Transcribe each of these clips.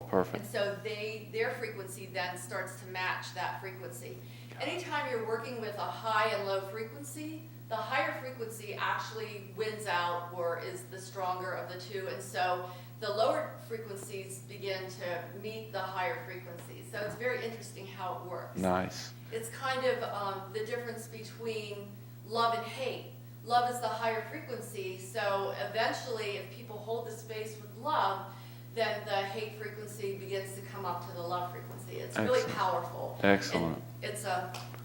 perfect. And so their frequency then starts to match that frequency. Anytime you're working with a high and low frequency, the higher frequency actually wins out or is the stronger of the two. And so the lower frequencies begin to meet the higher frequencies. So it's very interesting how it works. Nice. It's kind of the difference between love and hate. Love is the higher frequency, so eventually if people hold the space with love, then the hate frequency begins to come up to the love frequency. It's really Excellent. powerful. Excellent. And it's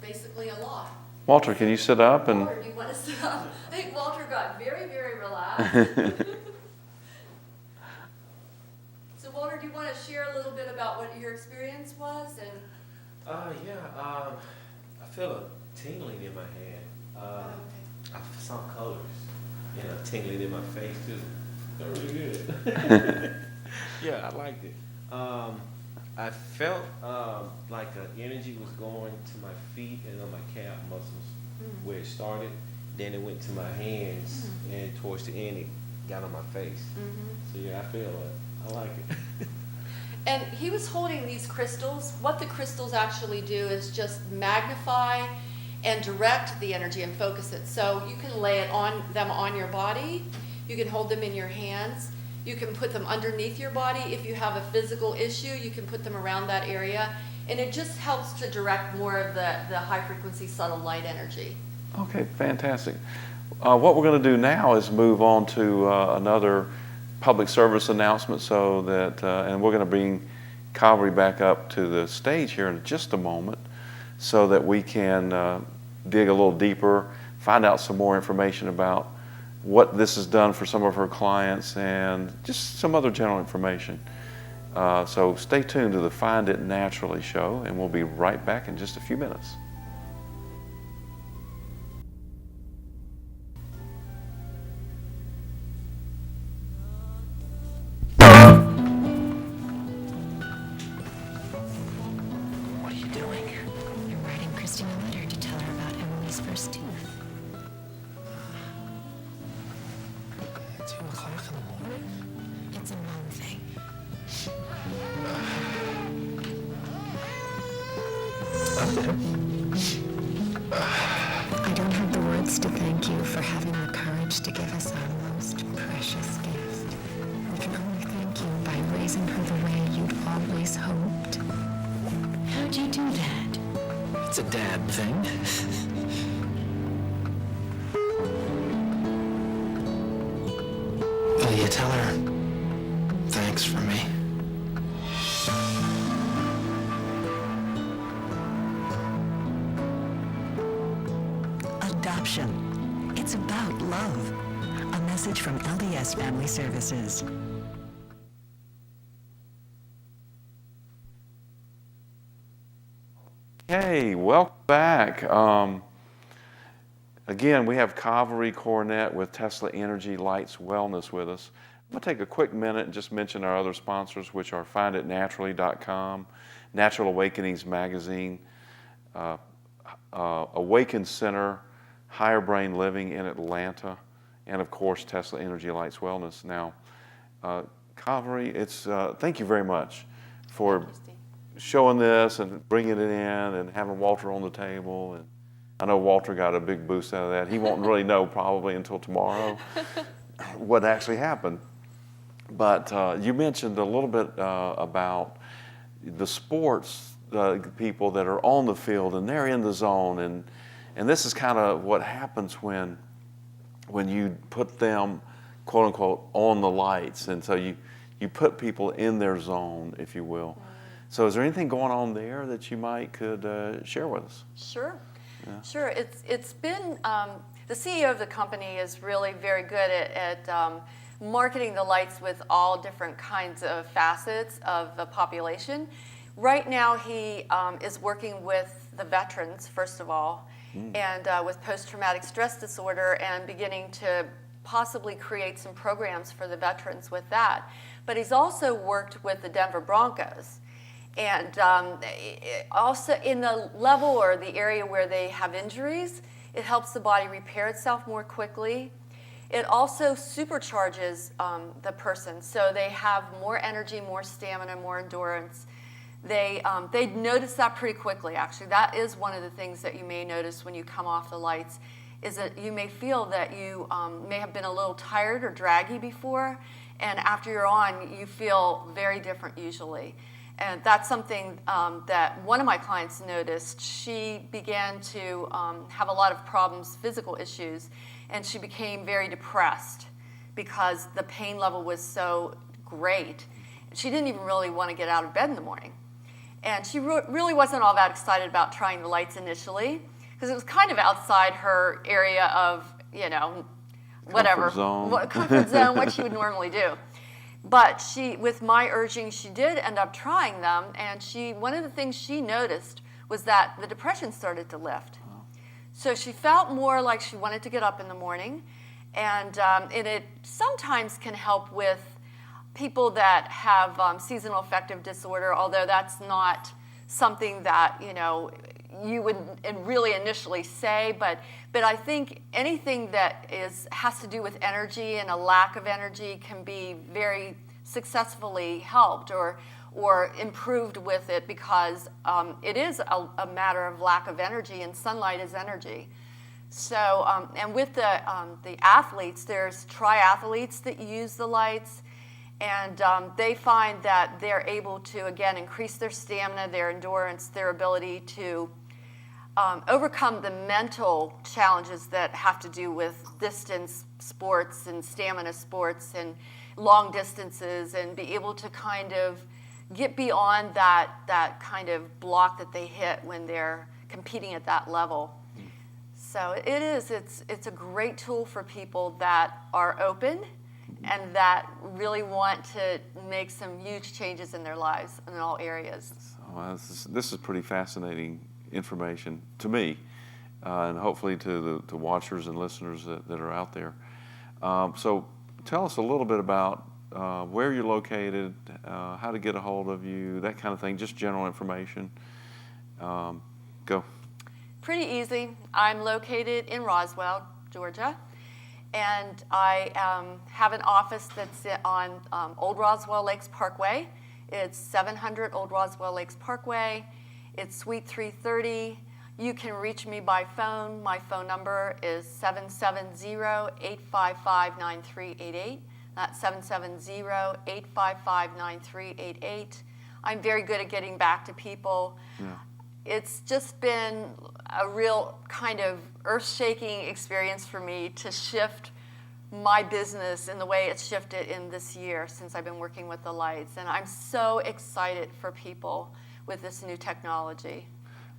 basically a law. Walter, can you sit up? And Walter, do you want to sit up? I think Walter got very, very relaxed. So Walter, do you want to share a little bit about what your experience was? And I feel a tingling in my hand. I saw colors, tingling in my face too. Felt really good. Yeah, I liked it. I felt like an energy was going to my feet and on my calf muscles, where it started. Then it went to my hands, and towards the end it got on my face. So yeah, I feel it. I like it. And he was holding these crystals. What the crystals actually do is just magnify and direct the energy and focus it. So you can lay it on them on your body. You can hold them in your hands. You can put them underneath your body. If you have a physical issue, you can put them around that area. And it just helps to direct more of the high frequency subtle light energy. okay, fantastic. What we're going to do now is move on to another public service announcement, so that, and we're going to bring Calvary back up to the stage here in just a moment, so that we can dig a little deeper, find out some more information about what this has done for some of her clients, and just some other general information. So stay tuned to the Find It Naturally show, and we'll be right back in just a few minutes. What are you doing? I'm writing Christine a letter to tell her about Emily's first tooth. At 2 o'clock in the morning? It's a mom thing. I don't have the words to thank you for having the courage to give us our most precious gift. We can only thank you by raising her the way you'd always hoped. How'd you do that? It's a dad thing. Will you tell her thanks for me? Adoption. It's about love. A message from LDS Family Services. Hey, welcome back. Again, we have Calvary Cornett with Tesla Energy Lights Wellness with us. I'm going to take a quick minute and just mention our other sponsors, which are finditnaturally.com, Natural Awakenings Magazine, Awaken Center, Higher Brain Living in Atlanta, and of course Tesla Energy Lights Wellness. Now, Calvary, it's thank you very much for showing this and bringing it in and having Walter on the table. And I know Walter got a big boost out of that. He won't really know probably until tomorrow what actually happened. But you mentioned a little bit about the sports people that are on the field and they're in the zone, and this is kind of what happens when you put them, quote unquote, on the lights, and so you put people in their zone, if you will. So is there anything going on there that you could share with us? Sure. Yeah. Sure. It's been, the CEO of the company is really very good at marketing the lights with all different kinds of facets of the population. Right now he is working with the veterans, first of all, and with post-traumatic stress disorder, and beginning to possibly create some programs for the veterans with that. But he's also worked with the Denver Broncos. And also in the level or the area where they have injuries, it helps the body repair itself more quickly. It also supercharges the person, so they have more energy, more stamina, more endurance. They notice that pretty quickly, actually. That is one of the things that you may notice when you come off the lights, is that you may feel that you may have been a little tired or draggy before, and after you're on, you feel very different usually. And that's something that one of my clients noticed. She began to have a lot of problems, physical issues, and she became very depressed because the pain level was so great. She didn't even really want to get out of bed in the morning. And she really wasn't all that excited about trying the lights initially, because it was kind of outside her area of, whatever. Comfort zone, what she would normally do. But with my urging, she did end up trying them, and one of the things she noticed was that the depression started to lift. So she felt more like she wanted to get up in the morning, and it sometimes can help with people that have seasonal affective disorder, although that's not something that you would really initially say, but I think anything that has to do with energy and a lack of energy can be very successfully helped or improved with it, because it is a matter of lack of energy, and sunlight is energy. So, and with the athletes, there's triathletes that use the lights, and they find that they're able to, again, increase their stamina, their endurance, their ability to overcome the mental challenges that have to do with distance sports and stamina sports and long distances, and be able to kind of get beyond that kind of block that they hit when they're competing at that level. So it's a great tool for people that are open and that really want to make some huge changes in their lives in all areas. Well, this is pretty fascinating information to me, and hopefully to the watchers and listeners that are out there. So tell us a little bit about where you're located, how to get a hold of you, that kind of thing, just general information. Go. Pretty easy. I'm located in Roswell, Georgia, and I have an office that's on Old Roswell Lakes Parkway. It's 700 Old Roswell Lakes Parkway. It's Suite 330. You can reach me by phone. My phone number is 770-855-9388. That's 770-855-9388. I'm very good at getting back to people. Yeah. It's just been a real kind of earth-shaking experience for me to shift my business in the way it's shifted in this year since I've been working with the lights. And I'm so excited for people with this new technology.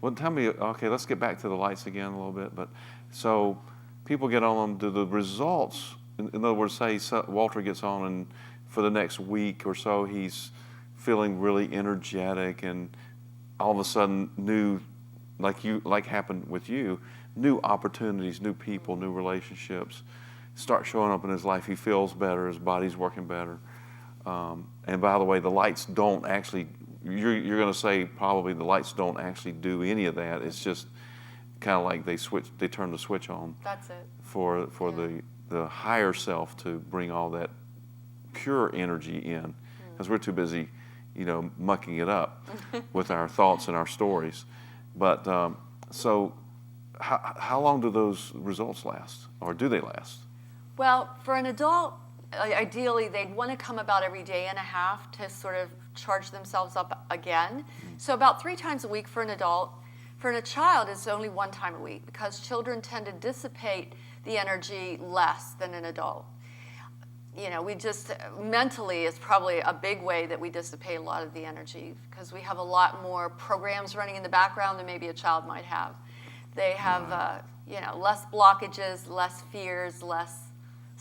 Well, tell me, okay, let's get back to the lights again a little bit. But so people get on them, do the results, in other words, say Walter gets on and for the next week or so he's feeling really energetic, and all of a sudden new, like happened with you, new opportunities, new people, new relationships start showing up in his life. He feels better, his body's working better. And by the way, the lights don't actually, you're going to say probably the lights don't actually do any of that. It's just kind of like they turn the switch on. That's it. For the higher self to bring all that pure energy in, because we're too busy, mucking it up with our thoughts and our stories. But so how long do those results last, or do they last? Well, for an adult, ideally, they'd want to come about every day and a half to sort of charge themselves up again. So about 3 times a week for an adult. For a child, it's only 1 time a week, because children tend to dissipate the energy less than an adult. We just, mentally is probably a big way that we dissipate a lot of the energy, because we have a lot more programs running in the background than maybe a child might have. They have, less blockages, less fears, less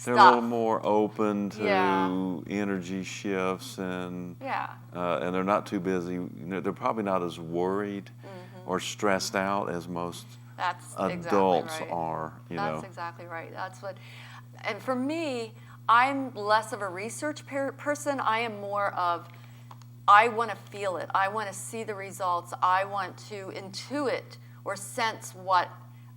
They're stuff. a little more open to energy shifts, and and they're not too busy. They're probably not as worried or stressed out as most adults are. That's exactly right. That's what. And for me, I'm less of a research person. I am more of, I want to feel it. I want to see the results. I want to intuit or sense what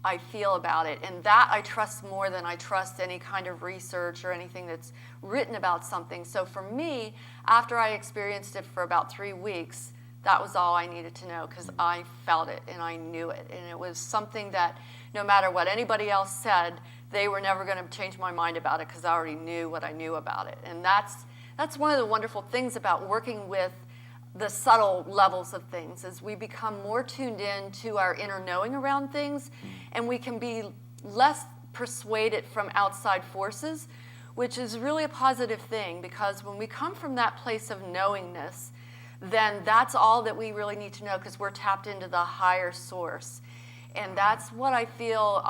I feel about it. And that I trust more than I trust any kind of research or anything that's written about something. So for me, after I experienced it for about 3 weeks, that was all I needed to know, because I felt it and I knew it. And it was something that no matter what anybody else said, they were never going to change my mind about it, because I already knew what I knew about it. And that's one of the wonderful things about working with the subtle levels of things, is we become more tuned in to our inner knowing around things, and we can be less persuaded from outside forces, which is really a positive thing, because when we come from that place of knowingness, then that's all that we really need to know, because we're tapped into the higher source. And that's what I feel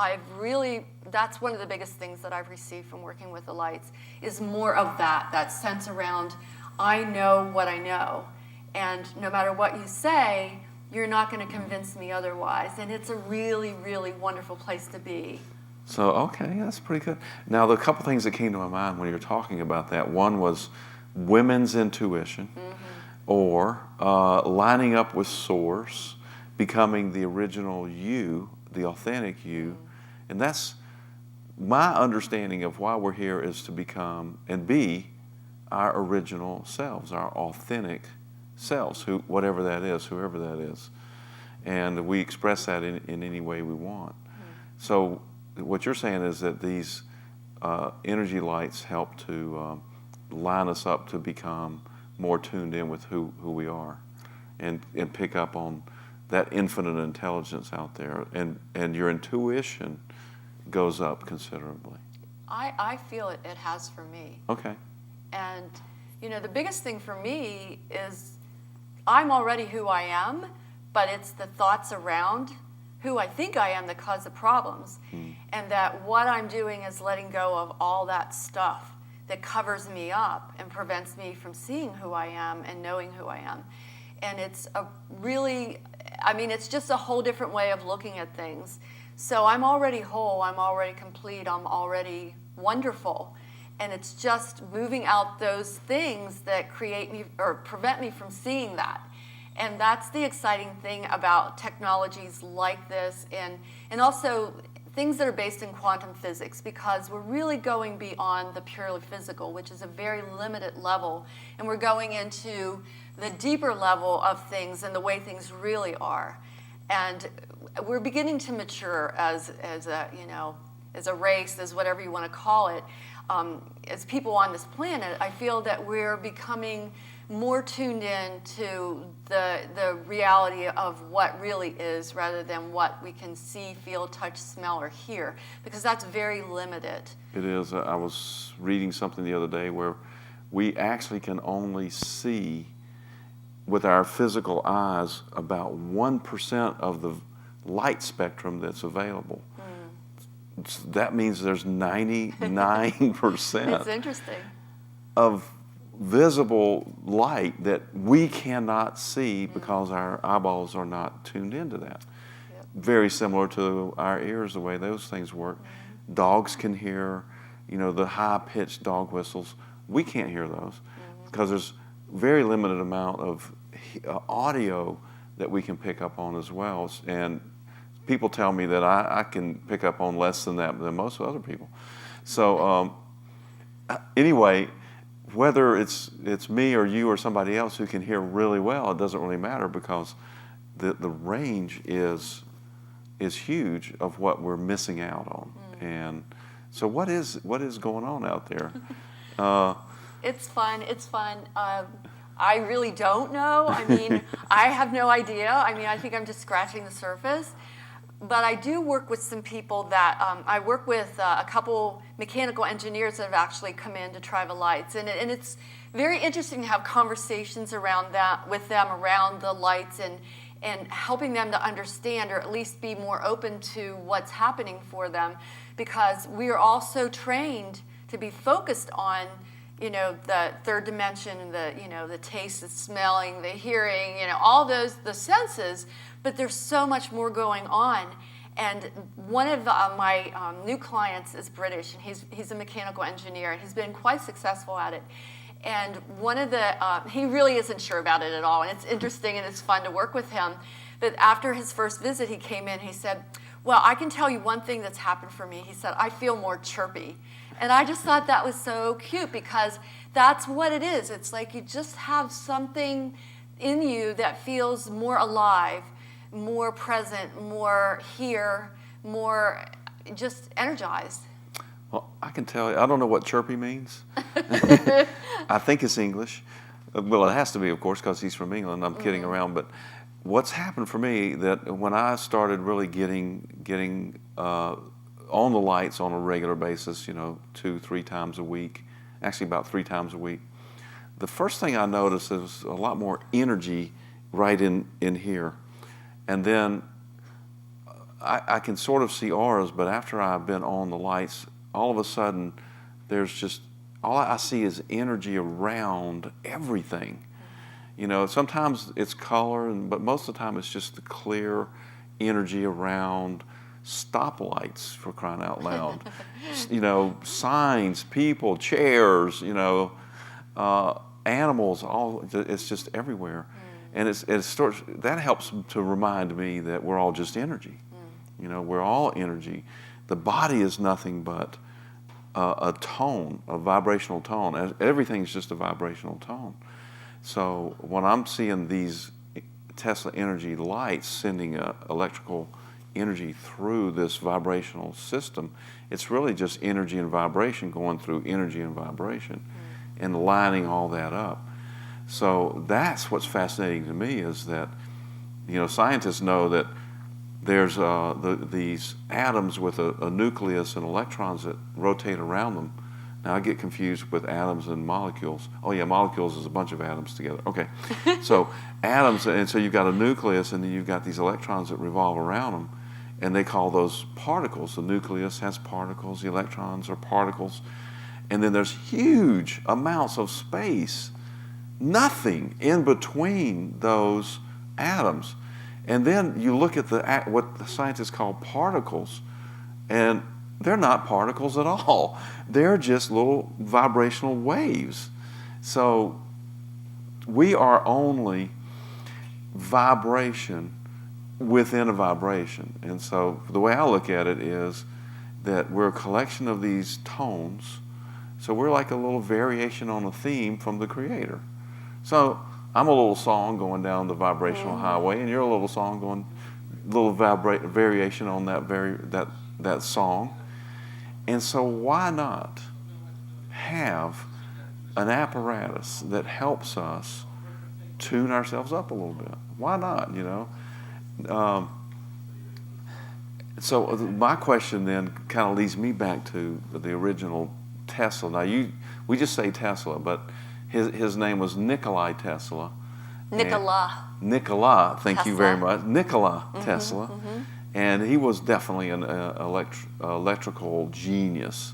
that's one of the biggest things that I've received from working with the lights, is more of that sense around, I know what I know. And no matter what you say, you're not going to convince me otherwise. And it's a really, really wonderful place to be. So, okay, that's pretty good. Now, the couple things that came to my mind when you were talking about that, one was women's intuition, or lining up with source, becoming the original you, the authentic you. And that's my understanding of why we're here, is to become and be our original selves, our authentic selves, whatever that is, whoever that is. And we express that in any way we want. So what you're saying is that these energy lights help to line us up to become more tuned in with who we are, and pick up on that infinite intelligence out there, and your intuition goes up considerably. I feel it has for me. Okay. And, the biggest thing for me is I'm already who I am, but it's the thoughts around who I think I am that cause the problems. And that what I'm doing is letting go of all that stuff that covers me up and prevents me from seeing who I am and knowing who I am. And it's it's just a whole different way of looking at things. So I'm already whole, I'm already complete, I'm already wonderful. And it's just moving out those things that create me or prevent me from seeing that. And that's the exciting thing about technologies like this, and also things that are based in quantum physics, because we're really going beyond the purely physical, which is a very limited level, and we're going into the deeper level of things and the way things really are. And we're beginning to mature as a race, as whatever you want to call it. As people on this planet, I feel that we're becoming more tuned in to the reality of what really is, rather than what we can see, feel, touch, smell, or hear, because that's very limited. It is. I was reading something the other day where we actually can only see with our physical eyes about 1% of the light spectrum that's available. That means there's 99% It's interesting. of visible light that we cannot see because our eyeballs are not tuned into that. Yep. Very similar to our ears, the way those things work. Dogs can hear, the high-pitched dog whistles. We can't hear those because there's very limited amount of audio that we can pick up on as well. And people tell me that I can pick up on less than that than most other people. So anyway, whether it's me or you or somebody else who can hear really well, it doesn't really matter, because the range is huge of what we're missing out on. And so what is going on out there? It's fun. I really don't know. I have no idea. I think I'm just scratching the surface. But I do work with some people that, I work with a couple mechanical engineers that have actually come in to try the lights. And it's very interesting to have conversations around that with them around the lights, and helping them to understand, or at least be more open to what's happening for them, because we are all so trained to be focused on the third dimension, the taste, the smelling, the hearing, all those, the senses, but there's so much more going on. And one of my new clients is British, and he's a mechanical engineer, and he's been quite successful at it. And one of he really isn't sure about it at all, and it's interesting and it's fun to work with him. But after his first visit, he came in, he said, Well, I can tell you one thing that's happened for me. He said, I feel more chirpy. And I just thought that was so cute because that's what it is. It's like you just have something in you that feels more alive, more present, more here, more just energized. Well, I can tell you, I don't know what chirpy means. I think it's English. Well, it has to be, of course, because he's from England. I'm kidding around. But what's happened for me that when I started really getting on the lights on a regular basis, 2-3 times a week, actually about 3 times a week, the first thing I noticed is a lot more energy right in here. And then I can sort of see auras, but after I've been on the lights, all of a sudden there's just, all I see is energy around everything. Sometimes it's color, but most of the time it's just the clear energy around stoplights, for crying out loud. Signs, people, chairs, animals, it's just everywhere. And that helps to remind me that we're all just energy. We're all energy. The body is nothing but a tone, a vibrational tone. Everything's just a vibrational tone. So when I'm seeing these Tesla energy lights sending electrical energy through this vibrational system, it's really just energy and vibration going through energy and vibration and lining all that up. So that's what's fascinating to me is that, scientists know that there's these atoms with a nucleus and electrons that rotate around them. Now I get confused with atoms and molecules. Oh yeah, molecules is a bunch of atoms together. Okay, so atoms, and so you've got a nucleus and then you've got these electrons that revolve around them, and they call those particles. The nucleus has particles, the electrons are particles, and then there's huge amounts of space, nothing in between those atoms. And then you look at what the scientists call particles, and they're not particles at all. They're just little vibrational waves. So we are only vibration within a vibration. And so the way I look at it is that we're a collection of these tones. So we're like a little variation on a theme from the Creator. So I'm a little song going down the vibrational highway, and you're a little song going, little variation on that song. And so why not have an apparatus that helps us tune ourselves up a little bit? Why not, So my question then kind of leads me back to the original Tesla. Now we just say Tesla, but his name was Nikolai Tesla. Nikola, thank you very much. Nikola Tesla. And he was definitely an electrical genius.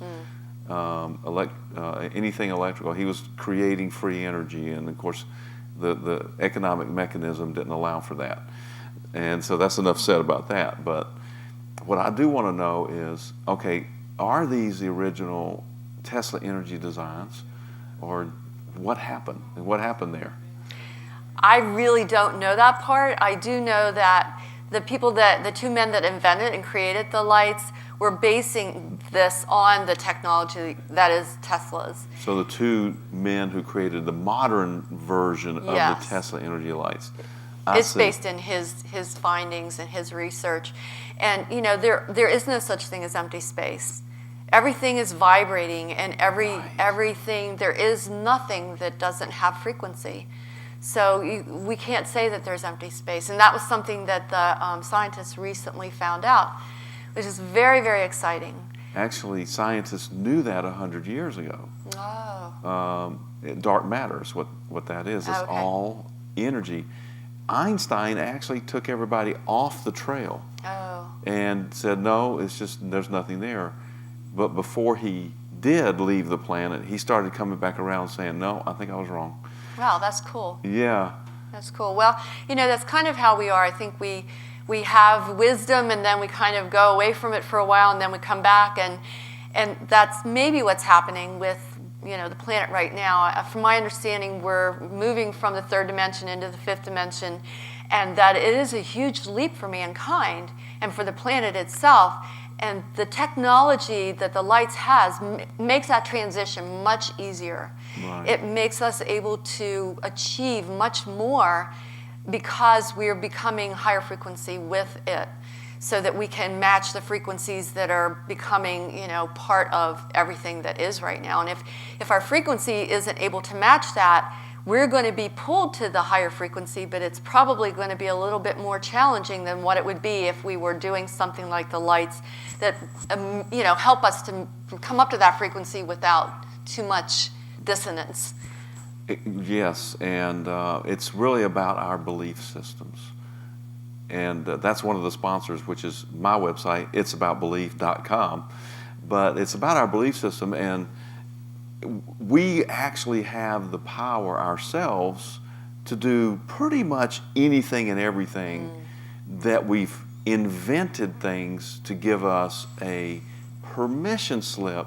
Anything electrical. He was creating free energy, and of course the economic mechanism didn't allow for that. And so that's enough said about that. But what I do want to know is, okay, are these the original Tesla energy designs, or what happened? And what happened there? I really don't know that part. I do know that the two men that invented and created the lights were basing this on the technology that is Tesla's. So the two men who created the modern version of the Tesla energy lights. It's based in his findings and his research. And there is no such thing as empty space. Everything is vibrating, and everything, there is nothing that doesn't have frequency. So we can't say that there's empty space. And that was something that the scientists recently found out, which is very, very exciting. Actually, scientists knew that 100 years ago. Oh. Dark matter is what that is. It's all energy. Einstein actually took everybody off the trail and said, no, it's just, there's nothing there. But before he did leave the planet, he started coming back around saying, no, I think I was wrong. Wow, that's cool. Yeah. That's cool. Well, that's kind of how we are. I think we have wisdom, and then we kind of go away from it for a while, and then we come back, and that's maybe what's happening with the planet right now. From my understanding, we're moving from the third dimension into the fifth dimension, and that it is a huge leap for mankind. and for the planet itself. And the technology that the lights has makes that transition much easier. Right. It makes us able to achieve much more because we're becoming higher frequency with it, so that we can match the frequencies that are becoming, part of everything that is right now. And if our frequency isn't able to match that, we're going to be pulled to the higher frequency, but it's probably going to be a little bit more challenging than what it would be if we were doing something like the lights that, help us to come up to that frequency without too much dissonance. Yes, and it's really about our belief systems. And that's one of the sponsors, which is my website, it'saboutbelief.com. But it's about our belief system, and we actually have the power ourselves to do pretty much anything and everything that we've invented things to give us a permission slip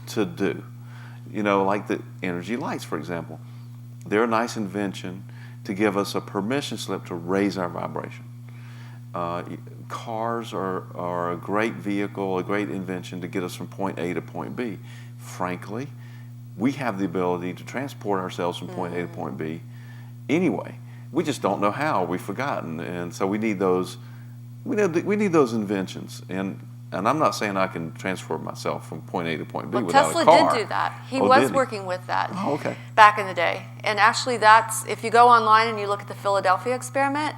to do. Like the energy lights, for example. They're a nice invention to give us a permission slip to raise our vibration. Cars are a great vehicle, a great invention to get us from point A to point B. Frankly, we have the ability to transport ourselves from point A to point B anyway. We just don't know how. We've forgotten, and so we need those. We need those inventions. And I'm not saying I can transport myself from point A to point B without Tesla a car. did do that. He Oh, was did he? working with that Oh, okay. back in the day. And actually, if you go online and you look at the Philadelphia experiment,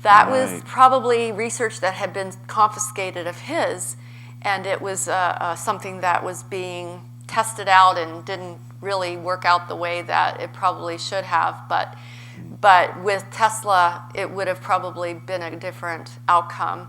that was Right. probably research that had been confiscated of his, and it was something that was being tested out and didn't really work out the way that it probably should have. But with Tesla, it would have probably been a different outcome.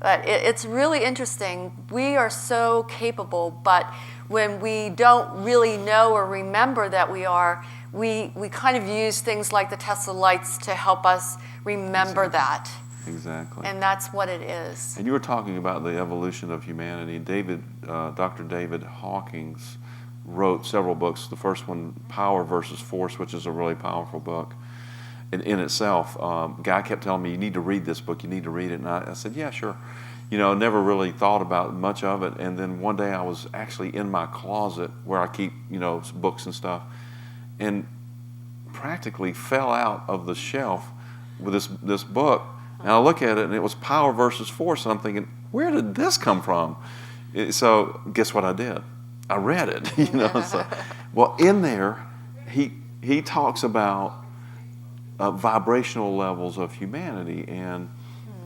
But it's really interesting. We are so capable, but when we don't really know or remember that we are, we kind of use things like the Tesla lights to help us remember that. Exactly. And that's what it is. And you were talking about the evolution of humanity. Dr. David Hawkins wrote several books. The first one, Power versus Force, which is a really powerful book in itself. Guy kept telling me, you need to read this book, you need to read it. And I said, yeah, sure. Never really thought about much of it. And then one day I was actually in my closet where I keep, books and stuff, and practically fell out of the shelf with this book. And I look at it, and it was Power versus Force. And I'm thinking, where did this come from? So guess what I did? I read it. So, well, in there, he talks about vibrational levels of humanity, and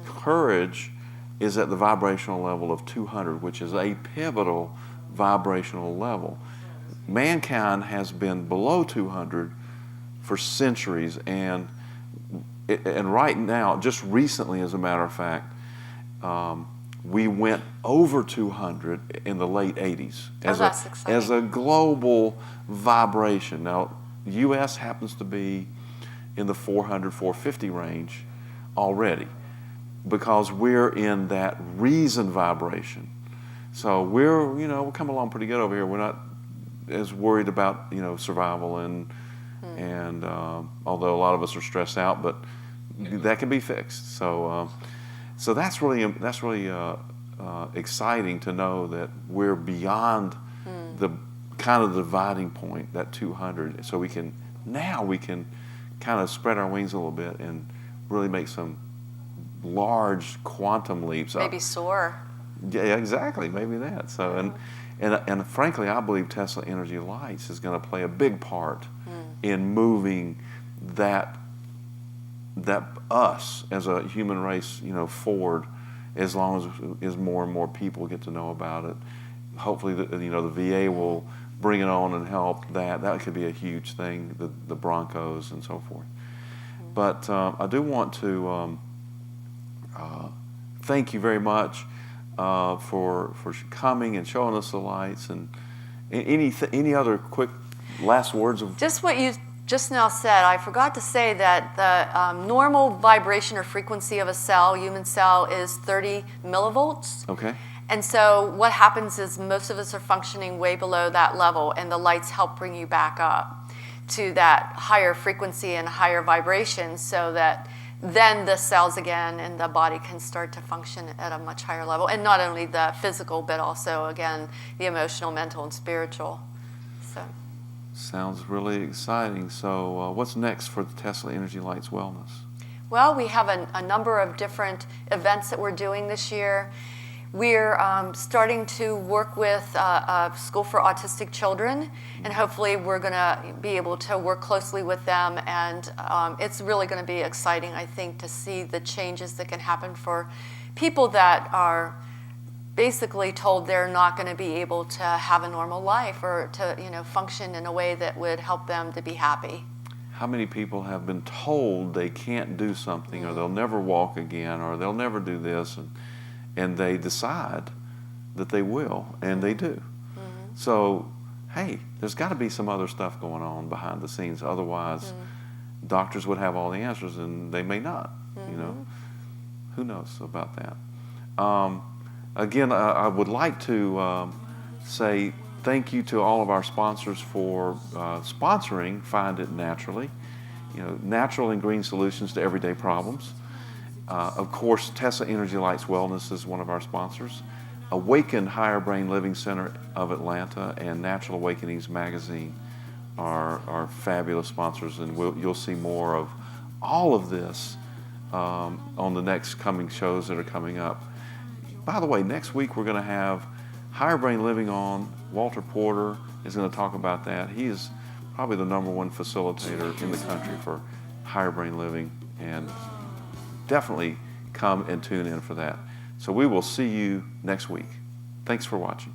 courage is at the vibrational level of 200, which is a pivotal vibrational level. Mankind has been below 200 for centuries, and right now, just recently, as a matter of fact, we went over 200 in the late 80s That's exciting. as a global vibration. Now, the U.S. happens to be in the 400, 450 range already, because we're in that reason vibration. So we'll come along pretty good over here. We're not as worried about, survival and although a lot of us are stressed out, but that can be fixed. So that's really exciting to know that we're beyond the kind of dividing point, that 200. So we can kind of spread our wings a little bit and really make some large quantum leaps up. Maybe soar. Yeah, exactly. Maybe that. So, and frankly, I believe Tesla Energy Lights is going to play a big part in moving that us as a human race, forward, as long as more and more people get to know about it. Hopefully, the VA will bring it on and help that. That could be a huge thing. The Broncos and so forth. But I do want to thank you very much for coming and showing us the lights, and any other quick last words of Just what you just now said, I forgot to say that the normal vibration or frequency of a cell, human cell, is 30 millivolts. Okay. And so what happens is most of us are functioning way below that level, and the lights help bring you back up to that higher frequency and higher vibration, so that then the cells again and the body can start to function at a much higher level. And not only the physical, but also, again, the emotional, mental, and spiritual. So. Sounds really exciting. So what's next for the Tesla Energy Lights Wellness? Well, we have a number of different events that we're doing this year. We're starting to work with a school for autistic children, and hopefully we're going to be able to work closely with them, and it's really going to be exciting, I think, to see the changes that can happen for people that are basically told they're not going to be able to have a normal life or to, function in a way that would help them to be happy. How many people have been told they can't do something, or they'll never walk again, or they'll never do this, and they decide that they will, and they do. So, hey, there's got to be some other stuff going on behind the scenes. Otherwise, doctors would have all the answers, and they may not. Who knows about that? Again, I would like to say thank you to all of our sponsors for sponsoring Find It Naturally. Natural and green solutions to everyday problems. Of course, Tesla Energy Lights Wellness is one of our sponsors. Awaken Higher Brain Living Center of Atlanta and Natural Awakenings Magazine are fabulous sponsors, and you'll see more of all of this on the next coming shows that are coming up. By the way, next week we're going to have Higher Brain Living on. Walter Porter is going to talk about that. He is probably the #1 facilitator in the country for Higher Brain Living, and definitely come and tune in for that. So we will see you next week. Thanks for watching.